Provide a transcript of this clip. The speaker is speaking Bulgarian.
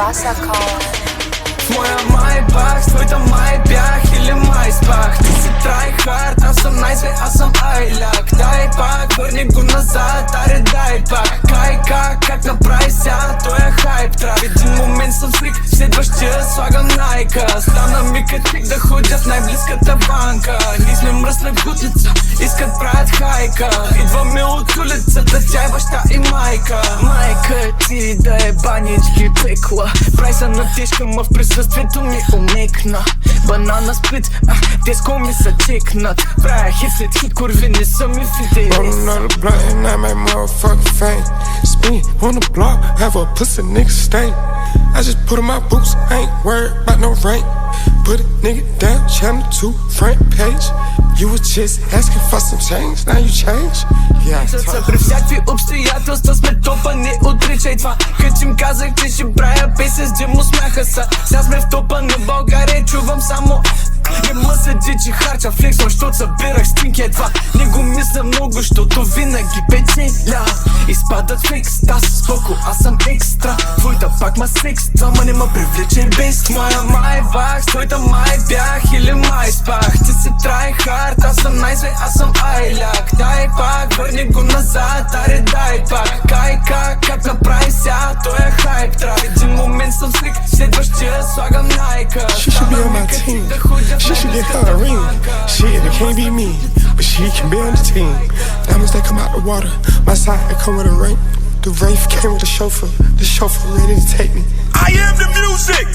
Wasserkorn. Моя Майбах, твоята май бях или майспах. Ти си трайхард, аз съм най-зле, аз съм айляк. Дай пак, върни го назад, аре дай пак. Как направи сега, той е хайп трап. В един момент съм фрик, следващия слагам найка. Стана ми катик да ходя в най-близката банка. Ние сме мръсна гутница, искат правят хайка. Идваме от улицата, тя е баща и майка. Майка ти да е банички пекла. Прайса на тежка, ма в присъствието ми умекна. Банана сплит, теско ми са текнат. Правя хит след хит, курви не са ми в интерес. Rollin' on the block and I make motherfucking fame. Spin on the block, have a pussy nigga stay. I just put on my boots, I ain't worried about no rank. Put a nigga down, channel 2, front page. You was just asking for some change, now you change. Yeah, при всякакви обстоятелства сме топа, не отричай това. Като им казах, че ще правя песен с Джимо, смяха са. Сега сме в топа на България, чувам само не мъся дичи харча, флексвам, защото събирах стинки едва. Не го мисля много, защото винаги печеля. Изпадат фикс, да си споко, аз съм екстра. Твоята пак ма секс, двама не ма привлече без. Моя майбах, твоята май бях или майспах. Ти си трайхард, аз съм най-зле, аз съм айляк. Дай пак, върни го назад, аре дай пак. Как направи сега, той е хайп трап. В един момент съм фрик, следващия слагам найка. she should be on my team. She should get her a ring. Shit, it can't be me, but she can be on the team. Diamonds that come out the water, my side that come with a ring. The Wraith came with a chauffeur, the chauffeur ready to take me. I am the music.